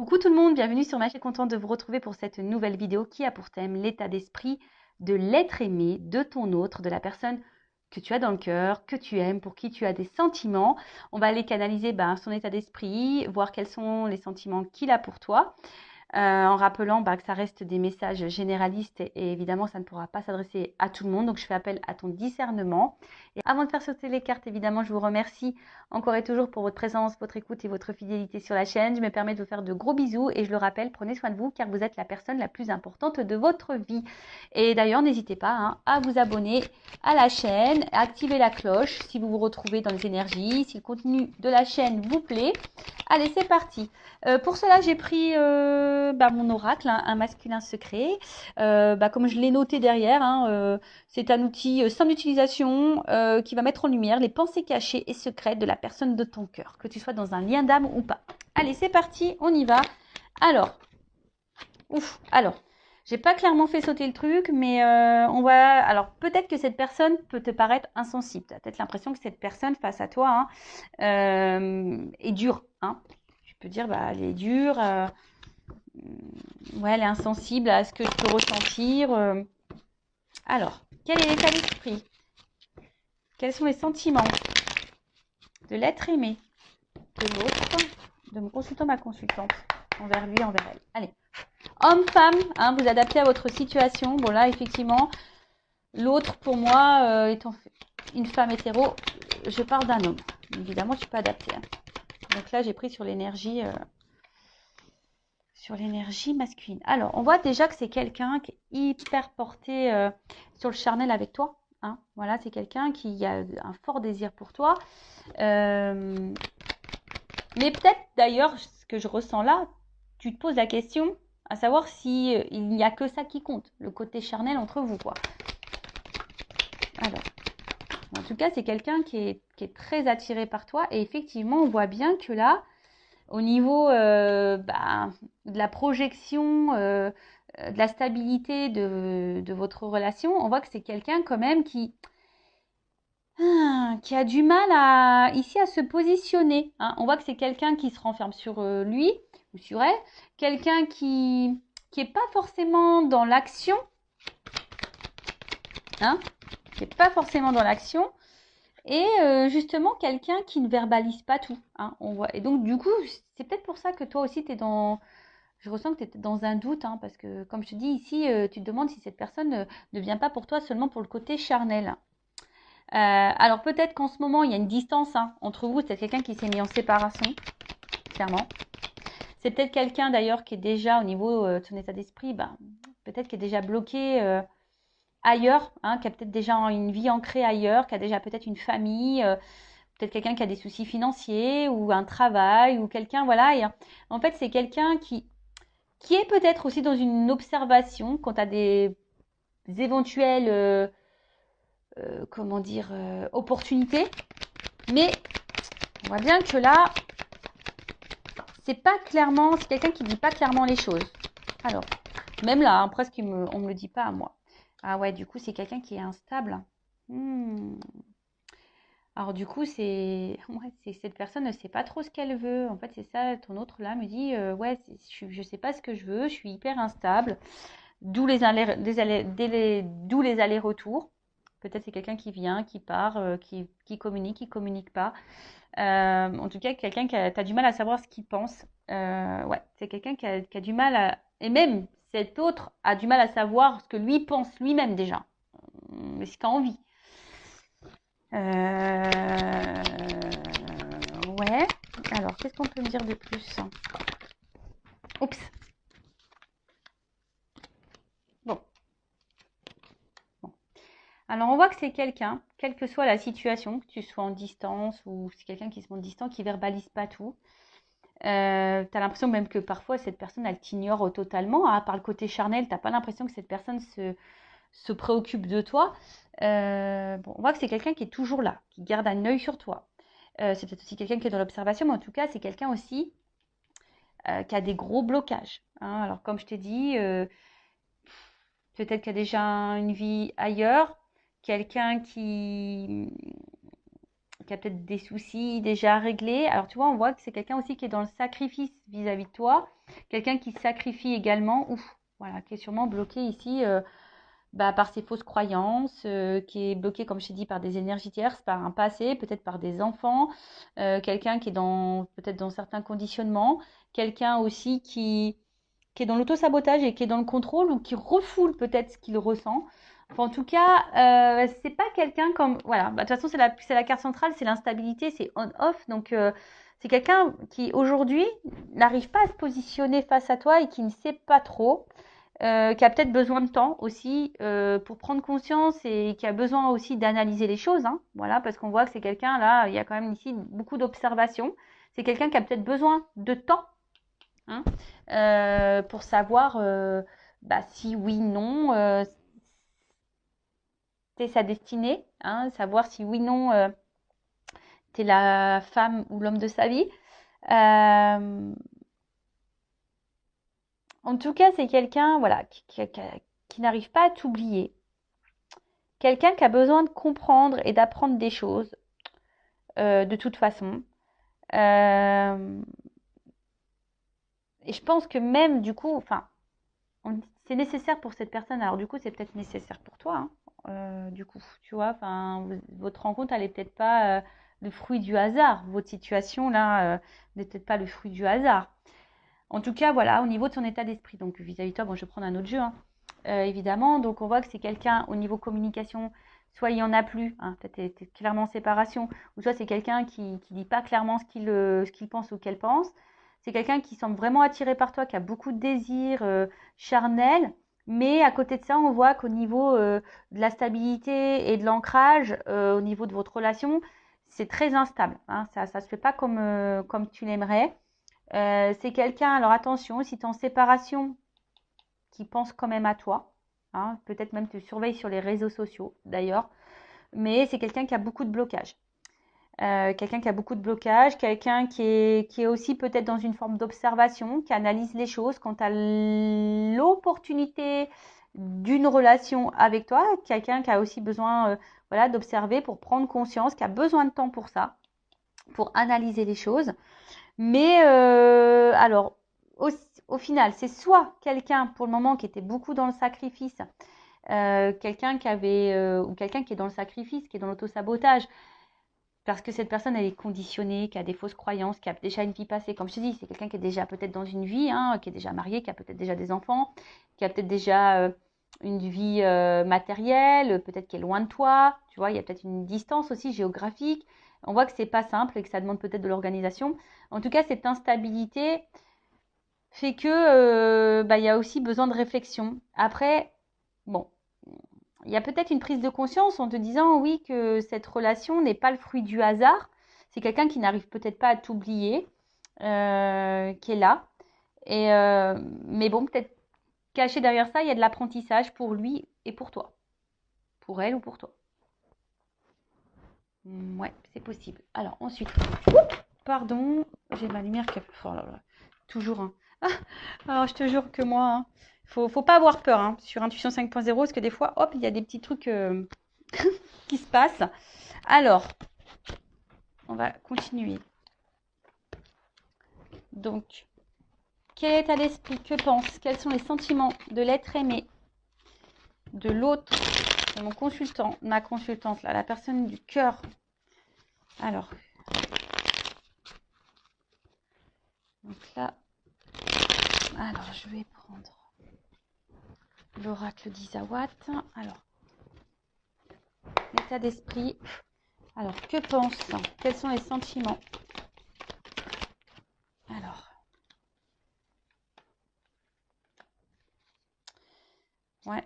Coucou tout le monde, bienvenue sur ma chaîne, contente de vous retrouver pour cette nouvelle vidéo qui a pour thème l'état d'esprit de l'être aimé, de ton autre, de la personne que tu as dans le cœur, que tu aimes, pour qui tu as des sentiments. On va aller canaliser son état d'esprit, voir quels sont les sentiments qu'il a pour toi. En rappelant que ça reste des messages généralistes et évidemment ça ne pourra pas s'adresser à tout le monde, donc je fais appel à ton discernement. Et avant de faire sauter les cartes, évidemment je vous remercie encore et toujours pour votre présence, votre écoute et votre fidélité sur la chaîne. Je me permets de vous faire de gros bisous et je le rappelle, prenez soin de vous car vous êtes la personne la plus importante de votre vie. Et d'ailleurs n'hésitez pas à vous abonner à la chaîne, à activer la cloche si vous vous retrouvez dans les énergies, si le contenu de la chaîne vous plaît. Allez, c'est parti. Pour cela, j'ai pris mon oracle, un masculin secret. Comme je l'ai noté derrière, c'est un outil simple d'utilisation qui va mettre en lumière les pensées cachées et secrètes de la personne de ton cœur, que tu sois dans un lien d'âme ou pas. Allez, c'est parti, on y va. Alors, j'ai pas clairement fait sauter le truc, mais on va. Alors, peut-être que cette personne peut te paraître insensible. Tu as peut-être l'impression que cette personne face à toi est dure. Tu peux dire, elle est dure. Ouais, elle est insensible à ce que je peux ressentir. Alors, quel est l'état d'esprit? Quels sont les sentiments de l'être aimé, de l'autre, de mon consultant, ma consultante, envers lui, envers elle? Allez. Homme, femme, vous adaptez à votre situation. Bon là, effectivement, l'autre, pour moi, étant une femme hétéro, je parle d'un homme. Évidemment, tu peux adapter. Donc là, j'ai pris sur l'énergie masculine. Alors, on voit déjà que c'est quelqu'un qui est hyper porté sur le charnel avec toi. Voilà, c'est quelqu'un qui a un fort désir pour toi. Mais peut-être d'ailleurs, ce que je ressens là, tu te poses la question à savoir si il n'y a que ça qui compte, le côté charnel entre vous, quoi. Alors, en tout cas, c'est quelqu'un qui est très attiré par toi et effectivement, on voit bien que là, au niveau de la projection, de la stabilité de votre relation, on voit que c'est quelqu'un quand même qui a du mal ici à se positionner. On voit que c'est quelqu'un qui se renferme sur lui ou sur elle, quelqu'un qui n'est pas forcément dans l'action, qui n'est pas forcément dans l'action, et justement quelqu'un qui ne verbalise pas tout. On voit. Et donc du coup, c'est peut-être pour ça que toi aussi tu es dans... Je ressens que tu es dans un doute, parce que comme je te dis ici, tu te demandes si cette personne ne vient pas pour toi seulement pour le côté charnel. Alors peut-être qu'en ce moment, il y a une distance entre vous. C'est quelqu'un qui s'est mis en séparation, clairement. C'est peut-être quelqu'un d'ailleurs qui est déjà au niveau de son état d'esprit, peut-être qui est déjà bloqué ailleurs, qui a peut-être déjà une vie ancrée ailleurs, qui a déjà peut-être une famille, peut-être quelqu'un qui a des soucis financiers ou un travail ou quelqu'un, voilà. Et en fait, c'est quelqu'un qui est peut-être aussi dans une observation quant à des éventuelles opportunités. Mais on voit bien que là, c'est quelqu'un qui ne dit pas clairement les choses. Alors, même là, presque on ne me le dit pas à moi. Ah ouais, du coup, c'est quelqu'un qui est instable. Alors du coup, c'est cette personne ne sait pas trop ce qu'elle veut. En fait, c'est ça, ton autre là me dit, je sais pas ce que je veux, je suis hyper instable. D'où les allers-retours. Peut-être c'est quelqu'un qui vient, qui part, qui communique pas. En tout cas, quelqu'un qui a du mal à savoir ce qu'il pense. C'est quelqu'un qui a du mal à... Et même cet autre a du mal à savoir ce que lui pense lui-même déjà. Mais ce qu'il a envie. Ouais. Alors, qu'est-ce qu'on peut me dire de plus? Oups. Bon. Alors, on voit que c'est quelqu'un, quelle que soit la situation, que tu sois en distance ou c'est quelqu'un qui se montre distant, qui verbalise pas tout. Tu as l'impression même que parfois cette personne, elle t'ignore totalement. Par le côté charnel, tu n'as pas l'impression que cette personne se préoccupe de toi. On voit que c'est quelqu'un qui est toujours là, qui garde un œil sur toi. C'est peut-être aussi quelqu'un qui est dans l'observation, mais en tout cas, c'est quelqu'un aussi qui a des gros blocages. Alors, comme je t'ai dit, peut-être qu'il y a déjà une vie ailleurs, quelqu'un qui qui a peut-être des soucis déjà réglés. Alors, tu vois, on voit que c'est quelqu'un aussi qui est dans le sacrifice vis-à-vis de toi. Quelqu'un qui sacrifie également, ouf, voilà, qui est sûrement bloqué ici par ses fausses croyances, qui est bloqué, comme je t'ai dit, par des énergies tierces, par un passé, peut-être par des enfants, quelqu'un qui est peut-être dans certains conditionnements, quelqu'un aussi qui est dans l'auto-sabotage et qui est dans le contrôle ou qui refoule peut-être ce qu'il ressent. Enfin, en tout cas, c'est pas quelqu'un comme... Voilà, de toute façon, c'est la carte centrale, c'est l'instabilité, c'est on-off. Donc, c'est quelqu'un qui, aujourd'hui, n'arrive pas à se positionner face à toi et qui ne sait pas trop, qui a peut-être besoin de temps aussi pour prendre conscience et qui a besoin aussi d'analyser les choses. Hein, voilà, parce qu'on voit que c'est quelqu'un, là, il y a quand même ici beaucoup d'observations. C'est quelqu'un qui a peut-être besoin de temps, hein, pour savoir si oui, non, c'est sa destinée, hein, savoir si oui, non, t'es la femme ou l'homme de sa vie. En tout cas, c'est quelqu'un voilà, qui n'arrive pas à t'oublier. Quelqu'un qui a besoin de comprendre et d'apprendre des choses, de toute façon. Euh, et je pense que même, du coup, enfin, c'est nécessaire pour cette personne. Alors, du coup, c'est peut-être nécessaire pour toi, hein, du coup, tu vois. Enfin, votre rencontre, elle est peut-être pas le fruit du hasard. Votre situation, là, n'est peut-être pas le fruit du hasard. En tout cas, voilà, au niveau de son état d'esprit. Donc, vis-à-vis de toi, bon, je vais prendre un autre jeu, hein, évidemment. Donc, on voit que c'est quelqu'un, au niveau communication, soit il n'y en a plus, hein, peut-être t'es clairement en séparation, ou soit c'est quelqu'un qui ne dit pas clairement ce qu'il pense ou qu'elle pense. C'est quelqu'un qui semble vraiment attiré par toi, qui a beaucoup de désirs charnels, mais à côté de ça, on voit qu'au niveau de la stabilité et de l'ancrage, au niveau de votre relation, c'est très instable. Hein, ça ne se fait pas comme tu l'aimerais. C'est quelqu'un, alors attention, si tu es en séparation, qui pense quand même à toi. Hein, peut-être même te surveille sur les réseaux sociaux d'ailleurs. Mais c'est quelqu'un qui a beaucoup de blocages. Quelqu'un qui a beaucoup de blocages, quelqu'un qui est aussi peut-être dans une forme d'observation, qui analyse les choses quant à l'opportunité d'une relation avec toi, quelqu'un qui a aussi besoin voilà, d'observer pour prendre conscience, qui a besoin de temps pour ça, pour analyser les choses. Mais alors, au final, c'est soit quelqu'un pour le moment qui était beaucoup dans le sacrifice, quelqu'un qui avait, ou quelqu'un qui est dans le sacrifice, qui est dans l'autosabotage, parce que cette personne, elle est conditionnée, qui a des fausses croyances, qui a déjà une vie passée. Comme je te dis, c'est quelqu'un qui est déjà peut-être dans une vie, hein, qui est déjà marié, qui a peut-être déjà des enfants, qui a peut-être déjà une vie matérielle, peut-être qui est loin de toi. Tu vois, il y a peut-être une distance aussi géographique. On voit que c'est pas simple et que ça demande peut-être de l'organisation. En tout cas, cette instabilité fait que il y a aussi besoin de réflexion. Après, bon, il y a peut-être une prise de conscience en te disant oui que cette relation n'est pas le fruit du hasard. C'est quelqu'un qui n'arrive peut-être pas à t'oublier, qui est là. Mais bon, peut-être caché derrière ça, il y a de l'apprentissage pour lui et pour toi. Pour elle ou pour toi. Ouais, c'est possible. Alors ensuite, pardon, j'ai ma lumière qui a... Oh là là, toujours un... Alors je te jure que moi, hein, faut pas avoir peur hein, sur Intuition 5.0 parce que des fois, hop, il y a des petits trucs qui se passent. Alors, on va continuer. Donc, quel est à l'esprit? Que pense? Quels sont les sentiments de l'être aimé, de l'autre, de mon consultant, ma consultante, là, la personne du cœur? Alors, donc là, alors je vais prendre l'oracle d'Isawat. Alors, l'état d'esprit. Alors, que pense? Quels sont les sentiments? Alors, ouais.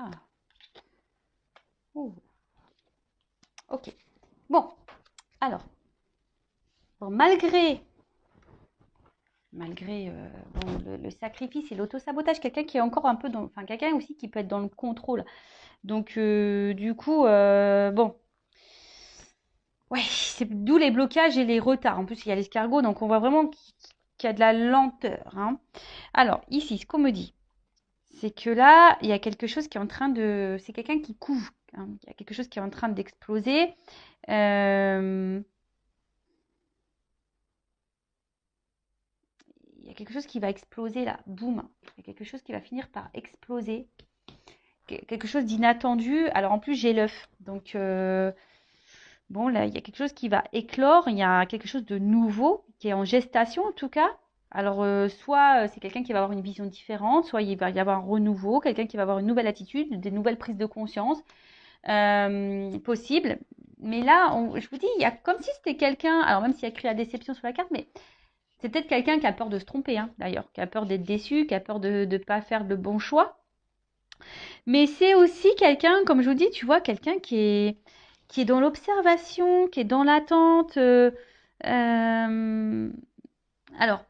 Ah. Ouh. Ok. Bon, alors, bon, malgré malgré bon, le sacrifice et l'auto-sabotage. Quelqu'un qui est encore un peu dans... Enfin, quelqu'un aussi qui peut être dans le contrôle. Donc, du coup, bon... Ouais, c'est d'où les blocages et les retards. En plus, il y a l'escargot, donc on voit vraiment qu'il y a de la lenteur, hein. Alors, ici, ce qu'on me dit, c'est que là, il y a quelque chose qui est en train de... C'est quelqu'un qui couve, hein. Il y a quelque chose qui est en train d'exploser. Il y a quelque chose qui va exploser là, boum. Il y a quelque chose qui va finir par exploser. Quelque chose d'inattendu. Alors, en plus, j'ai l'œuf. Donc, bon, là, il y a quelque chose qui va éclore. Il y a quelque chose de nouveau qui est en gestation, en tout cas. Alors, soit c'est quelqu'un qui va avoir une vision différente, soit il va y avoir un renouveau, quelqu'un qui va avoir une nouvelle attitude, des nouvelles prises de conscience possibles. Mais là, je vous dis, il y a comme si c'était quelqu'un, alors même s'il y a écrit la déception sur la carte, mais c'est peut-être quelqu'un qui a peur de se tromper, hein, d'ailleurs, qui a peur d'être déçu, qui a peur de ne pas faire le bon choix. Mais c'est aussi quelqu'un, comme je vous dis, tu vois, quelqu'un qui est dans l'observation, qui est dans l'attente. Alors,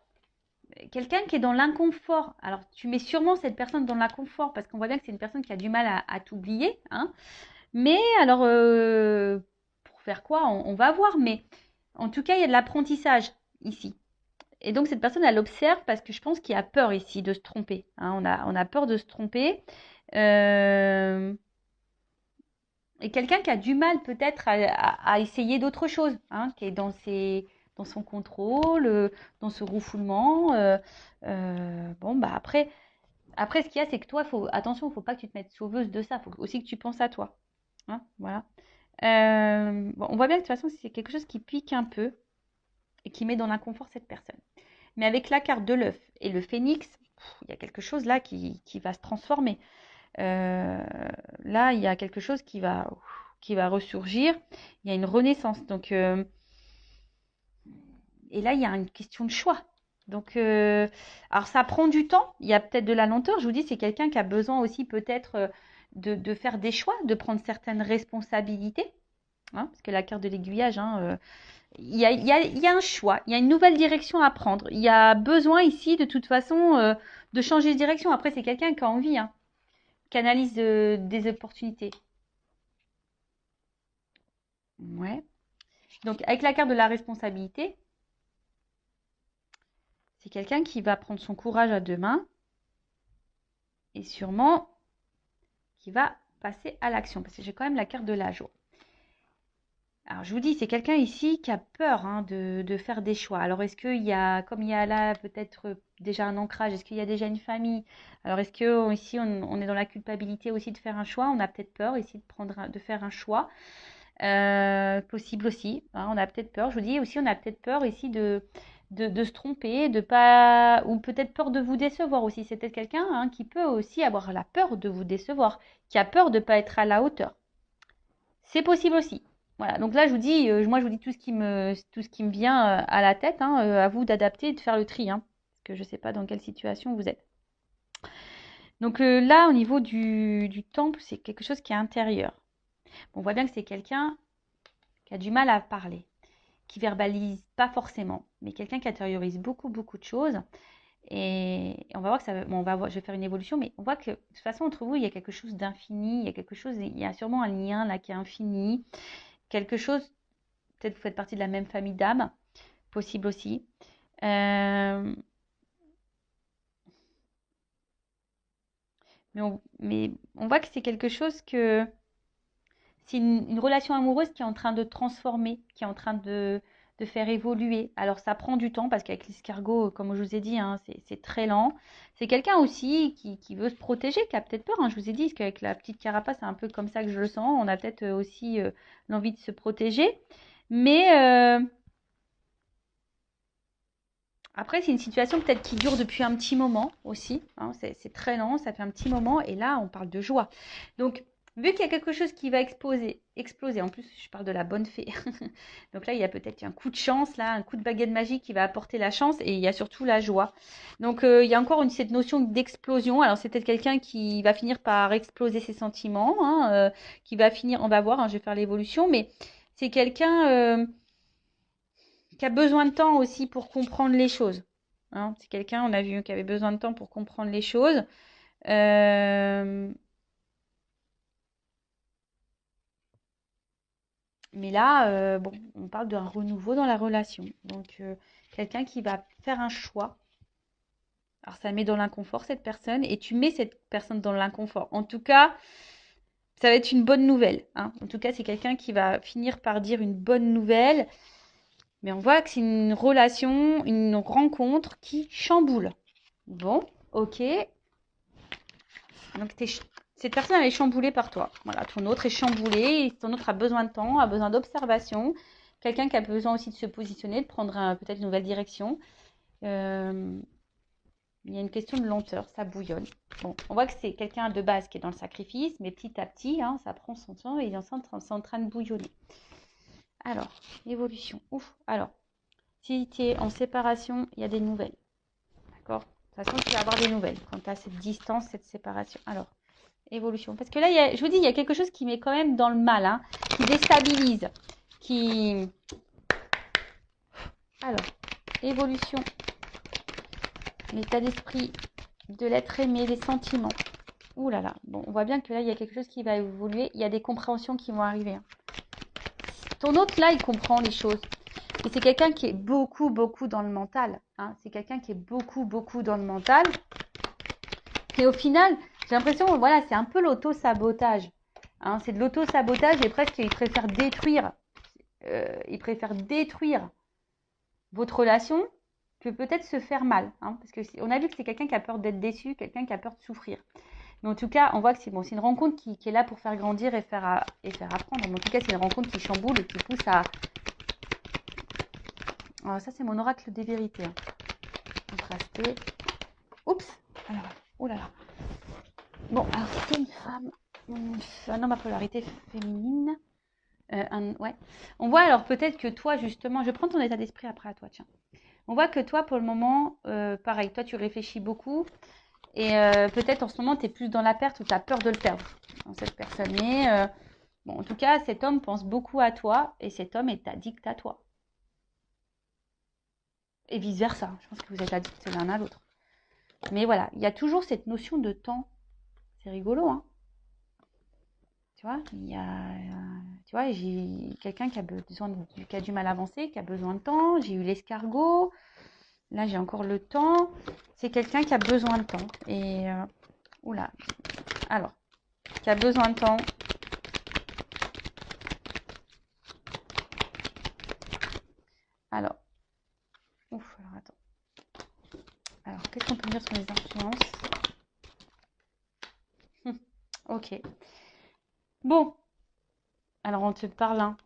quelqu'un qui est dans l'inconfort. Alors, tu mets sûrement cette personne dans l'inconfort parce qu'on voit bien que c'est une personne qui a du mal à t'oublier, hein. Mais alors, pour faire quoi on va voir. Mais en tout cas, il y a de l'apprentissage ici. Et donc, cette personne, elle observe parce que je pense qu'il y a peur ici de se tromper, hein. On a peur de se tromper. Euh, Et quelqu'un qui a du mal peut-être à essayer d'autres choses, hein, qui est dans son contrôle, dans ce refoulement. Bon, bah après, ce qu'il y a, c'est que toi, attention, il ne faut pas que tu te mettes sauveuse de ça. Il faut aussi que tu penses à toi, hein, voilà. Bon, on voit bien que de toute façon, c'est quelque chose qui pique un peu et qui met dans l'inconfort cette personne. Mais avec la carte de l'œuf et le phénix, il y a quelque chose là qui va se transformer. Euh, Là, il y a quelque chose qui va ressurgir. Il y a une renaissance. Donc, et là, il y a une question de choix. Donc, alors ça prend du temps. Il y a peut-être de la lenteur. Je vous dis, c'est quelqu'un qui a besoin aussi peut-être de faire des choix, de prendre certaines responsabilités, hein, parce que la carte de l'aiguillage, hein, il y a un choix, il y a une nouvelle direction à prendre. Il y a besoin ici, de toute façon, de changer de direction. Après, c'est quelqu'un qui a envie, hein, qui analyse des opportunités. Ouais. Donc, avec la carte de la responsabilité, c'est quelqu'un qui va prendre son courage à deux mains et sûrement qui va passer à l'action. Parce que j'ai quand même la carte de la joie. Alors, je vous dis, c'est quelqu'un ici qui a peur, hein, de faire des choix. Alors, est-ce qu'il y a, comme il y a là peut-être déjà un ancrage, est-ce qu'il y a déjà une famille? Alors, est-ce que ici, on est dans la culpabilité aussi de faire un choix? On a peut-être peur ici de faire un choix. Possible aussi, hein, on a peut-être peur. Je vous dis aussi, on a peut-être peur ici de se tromper, de pas, ou peut-être peur de vous décevoir aussi. C'est peut-être quelqu'un, hein, qui peut aussi avoir la peur de vous décevoir, qui a peur de ne pas être à la hauteur. C'est possible aussi. Voilà, donc là je vous dis, moi je vous dis tout ce qui me vient à la tête, hein, à vous d'adapter et de faire le tri, hein, parce que je ne sais pas dans quelle situation vous êtes. Donc là, au niveau du temple, c'est quelque chose qui est intérieur. On voit bien que c'est quelqu'un qui a du mal à parler, qui verbalise pas forcément, mais quelqu'un qui intériorise beaucoup, beaucoup de choses. Et on va voir que ça, bon, je vais faire une évolution, mais on voit que de toute façon, entre vous, il y a quelque chose d'infini, il y a sûrement un lien là qui est infini, quelque chose, peut-être vous faites partie de la même famille d'âmes, possible aussi. Euh, mais on voit que c'est quelque chose que c'est une relation amoureuse qui est en train de transformer, qui est en train de faire évoluer. Alors ça prend du temps parce qu'avec l'escargot, comme je vous ai dit, hein, c'est très lent. C'est quelqu'un aussi qui veut se protéger, qui a peut-être peur, hein, je vous ai dit, parce qu'avec la petite carapace, c'est un peu comme ça que je le sens. On a peut-être aussi l'envie de se protéger. Mais après, c'est une situation peut-être qui dure depuis un petit moment aussi, hein, c'est très lent, ça fait un petit moment. Et là, on parle de joie. Donc, vu qu'il y a quelque chose qui va exploser, en plus, je parle de la bonne fée. Donc là, il y a peut-être un coup de chance, là, un coup de baguette magique qui va apporter la chance et il y a surtout la joie. Donc, il y a encore cette notion d'explosion. Alors, c'est peut-être quelqu'un qui va finir par exploser ses sentiments, hein, qui va finir, on va voir, hein, je vais faire l'évolution, mais c'est quelqu'un qui a besoin de temps aussi pour comprendre les choses. Hein. C'est quelqu'un, on a vu, qui avait besoin de temps pour comprendre les choses. Euh, Mais là, bon, on parle d'un renouveau dans la relation. Donc, quelqu'un qui va faire un choix. Alors, ça met dans l'inconfort cette personne et tu mets cette personne dans l'inconfort. En tout cas, ça va être une bonne nouvelle. Hein. En tout cas, c'est quelqu'un qui va finir par dire une bonne nouvelle. Mais on voit que c'est une relation, une rencontre qui chamboule. Bon, ok. Donc, cette personne, elle est chamboulée par toi. Voilà, ton autre est chamboulé. Et ton autre a besoin de temps, a besoin d'observation. Quelqu'un qui a besoin aussi de se positionner, de prendre peut-être une nouvelle direction. Euh, il y a une question de lenteur, ça bouillonne. Bon, on voit que c'est quelqu'un de base qui est dans le sacrifice, mais petit à petit, hein, ça prend son temps et il est en train de bouillonner. Alors, évolution. Ouf, alors, si tu es en séparation, il y a des nouvelles. D'accord? De toute façon, tu vas avoir des nouvelles quand tu as cette distance, cette séparation. Alors, évolution. Parce que là, je vous dis, il y a quelque chose qui met quand même dans le mal, hein, qui déstabilise, qui... Alors, évolution, l'état d'esprit de l'être aimé, des sentiments. Ouh là là, bon, on voit bien que là, il y a quelque chose qui va évoluer, il y a des compréhensions qui vont arriver. Hein. Ton autre, là, il comprend les choses. Et c'est quelqu'un qui est beaucoup, beaucoup dans le mental. Hein. C'est quelqu'un qui est beaucoup, beaucoup dans le mental. Et au final, j'ai l'impression, voilà, c'est un peu l'auto-sabotage. Hein. C'est de l'auto-sabotage et presque, il préfère détruire. Il préfère détruire votre relation que peut-être se faire mal. Hein. Parce qu'on a vu que c'est quelqu'un qui a peur d'être déçu, quelqu'un qui a peur de souffrir. Mais en tout cas, on voit que c'est bon, c'est une rencontre qui est là pour faire grandir et faire apprendre. Mais en tout cas, c'est une rencontre qui chamboule et qui pousse à... Alors ça, c'est mon oracle des vérités. Hein. Contrasté. Oups. Alors, oh là là. Bon, alors c'était une femme. Un homme à polarité féminine. Ouais. On voit alors peut-être que toi, justement, je prends ton état d'esprit après à toi, tiens. On voit que toi, pour le moment, pareil, toi, tu réfléchis beaucoup. Et peut-être en ce moment, tu es plus dans la perte ou tu as peur de le perdre, dans cette personne. Mais bon, en tout cas, cet homme pense beaucoup à toi et cet homme est addict à toi. Et vice-versa. Je pense que vous êtes addicts l'un à l'autre. Mais voilà, il y a toujours cette notion de temps. C'est rigolo, hein. Tu vois, tu vois, j'ai quelqu'un qui a du mal à avancer, qui a besoin de temps. J'ai eu l'escargot. Là, j'ai encore le temps. C'est quelqu'un qui a besoin de temps. Et, oula. Alors, qui a besoin de temps. Alors, ouf, alors attends. Alors, qu'est-ce qu'on peut dire sur les influences? Ok. Bon, alors on te parle hein,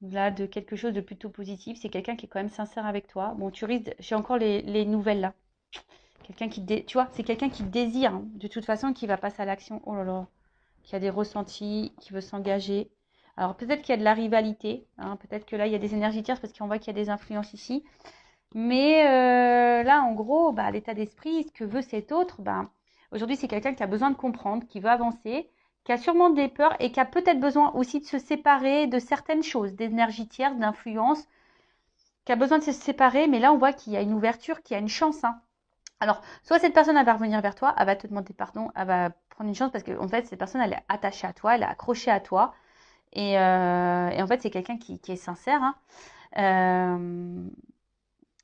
là de quelque chose de plutôt positif. C'est quelqu'un qui est quand même sincère avec toi. Bon, tu risques, j'ai encore les nouvelles là. Quelqu'un tu vois, c'est quelqu'un qui désire hein, de toute façon, qui va passer à l'action. Oh là là, qui a des ressentis, qui veut s'engager. Alors peut-être qu'il y a de la rivalité. Hein, peut-être que là il y a des énergies tierces parce qu'on voit qu'il y a des influences ici. Mais là, en gros, bah, l'état d'esprit, ce que veut cet autre, bah, aujourd'hui, c'est quelqu'un qui a besoin de comprendre, qui veut avancer, qui a sûrement des peurs et qui a peut-être besoin aussi de se séparer de certaines choses, d'énergie tierce, d'influence, qui a besoin de se séparer. Mais là, on voit qu'il y a une ouverture, qu'il y a une chance. Hein. Alors, soit cette personne, elle va revenir vers toi, elle va te demander pardon, elle va prendre une chance parce qu'en fait, cette personne, elle est attachée à toi, elle est accrochée à toi. Et en fait, c'est quelqu'un qui est sincère. Hein.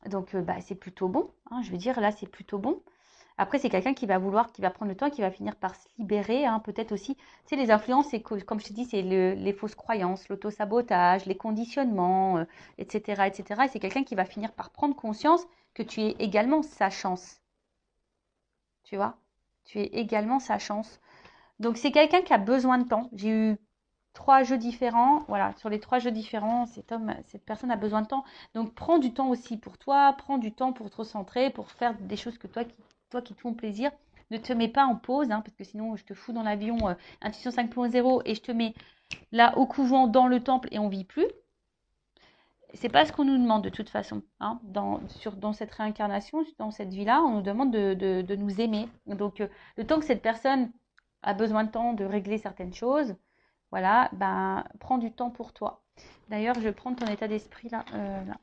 Donc, bah, c'est plutôt bon. Hein, je veux dire, là, c'est plutôt bon. Après, c'est quelqu'un qui va vouloir, qui va prendre le temps, qui va finir par se libérer. Hein, peut-être aussi, tu sais, les influences, c'est comme je te dis, c'est les fausses croyances, l'auto-sabotage, les conditionnements, etc., etc. Et c'est quelqu'un qui va finir par prendre conscience que tu es également sa chance. Tu vois? Tu es également sa chance. Donc, c'est quelqu'un qui a besoin de temps. J'ai eu 3 jeux différents. Voilà, sur les 3 jeux différents, cette personne a besoin de temps. Donc, prends du temps aussi pour toi. Prends du temps pour te recentrer, pour faire des choses que toi qui te font plaisir. Ne te mets pas en pause, hein, parce que sinon, je te fous dans l'avion Intuition 5.0 et je te mets là au couvent, dans le temple et on vit plus. C'est pas ce qu'on nous demande de toute façon. Hein. Dans cette réincarnation, dans cette vie-là, on nous demande de nous aimer. Donc, le temps que cette personne a besoin de temps de régler certaines choses, voilà, ben, prends du temps pour toi. D'ailleurs, je vais prendre ton état d'esprit là, là.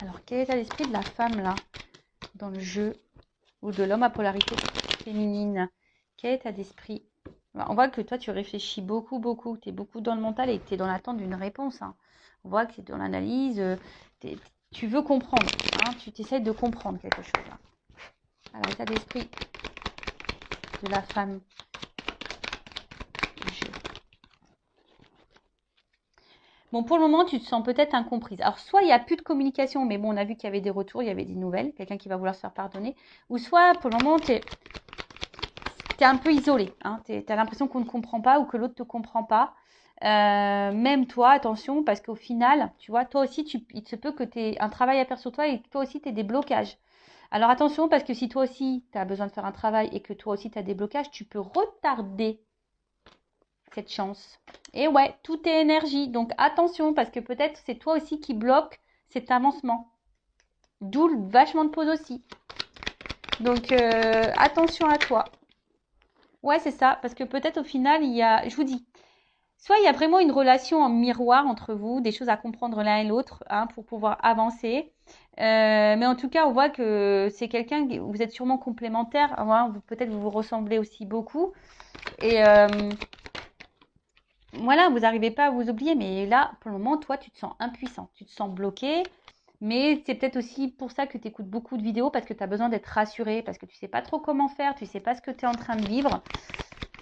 Alors, quel est l'état d'esprit de la femme, là, dans le jeu, ou de l'homme à polarité féminine? Quel est l'état d'esprit? On voit que toi, tu réfléchis beaucoup, beaucoup. Tu es beaucoup dans le mental et tu es dans l'attente d'une réponse. Hein. On voit que tu es dans l'analyse. Tu veux comprendre. Hein, tu t'essayes de comprendre quelque chose. Hein. Alors, l'état d'esprit de la femme. Bon, pour le moment, tu te sens peut-être incomprise. Alors, soit il n'y a plus de communication, mais bon, on a vu qu'il y avait des retours, il y avait des nouvelles, quelqu'un qui va vouloir se faire pardonner. Ou soit, pour le moment, tu es un peu isolé. Hein, tu as l'impression qu'on ne comprend pas ou que l'autre ne te comprend pas. Même toi, attention, parce qu'au final, tu vois, toi aussi, il se peut que tu aies un travail à faire sur toi et que toi aussi, tu aies des blocages. Alors, attention, parce que si toi aussi, tu as besoin de faire un travail et que toi aussi, tu as des blocages, tu peux retarder cette chance. Et ouais, tout est énergie. Donc attention, parce que peut-être c'est toi aussi qui bloque cet avancement. D'où le vachement de pause aussi. Donc attention à toi. Ouais, c'est ça. Parce que peut-être au final, il y a, je vous dis, soit il y a vraiment une relation en miroir entre vous, des choses à comprendre l'un et l'autre hein, pour pouvoir avancer. Mais en tout cas, on voit que c'est quelqu'un, vous êtes sûrement complémentaires. Hein, peut-être vous vous ressemblez aussi beaucoup. Et voilà, vous n'arrivez pas à vous oublier, mais là, pour le moment, toi, tu te sens impuissant, tu te sens bloqué. Mais c'est peut-être aussi pour ça que tu écoutes beaucoup de vidéos, parce que tu as besoin d'être rassuré, parce que tu ne sais pas trop comment faire, tu ne sais pas ce que tu es en train de vivre.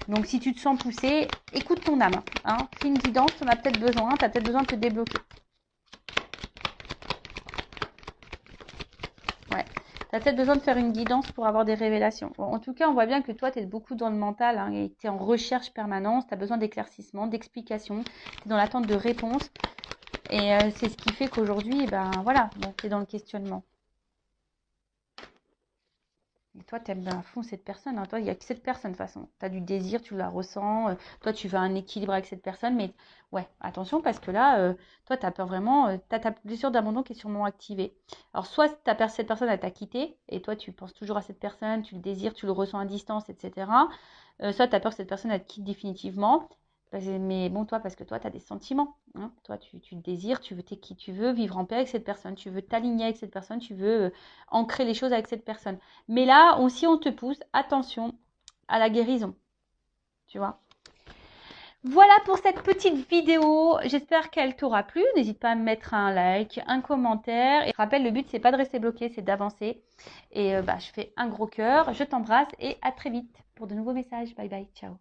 Donc, si tu te sens poussé, écoute ton âme. Hein. Fais une guidance, tu en as peut-être besoin, tu as peut-être besoin de te débloquer. Ouais. Tu as peut-être besoin de faire une guidance pour avoir des révélations. Bon, en tout cas, on voit bien que toi, tu es beaucoup dans le mental hein, et tu es en recherche permanente. Tu as besoin d'éclaircissement, d'explications. Tu es dans l'attente de réponses. Et c'est ce qui fait qu'aujourd'hui, ben voilà, tu es dans le questionnement. Et toi, tu aimes à fond cette personne. Hein. Toi, il n'y a que cette personne de toute façon. Tu as du désir, tu la ressens. Toi, tu veux un équilibre avec cette personne. Mais ouais, attention parce que là, toi, tu as peur vraiment. Tu as ta blessure d'abandon qui est sûrement activée. Alors, soit cette personne, elle t'a quitté. Et toi, tu penses toujours à cette personne. Tu le désires, tu le ressens à distance, etc. Soit tu as peur que cette personne, elle te quitte définitivement. Mais bon, toi, parce que toi, tu as des sentiments. Hein. Toi, tu désires, tu veux qui tu veux vivre en paix avec cette personne. Tu veux t'aligner avec cette personne. Tu veux ancrer les choses avec cette personne. Mais là aussi, on te pousse, attention à la guérison. Tu vois. Voilà pour cette petite vidéo. J'espère qu'elle t'aura plu. N'hésite pas à me mettre un like, un commentaire. Et je te rappelle, le but, c'est pas de rester bloqué, c'est d'avancer. Et je fais un gros cœur. Je t'embrasse et à très vite pour de nouveaux messages. Bye bye. Ciao.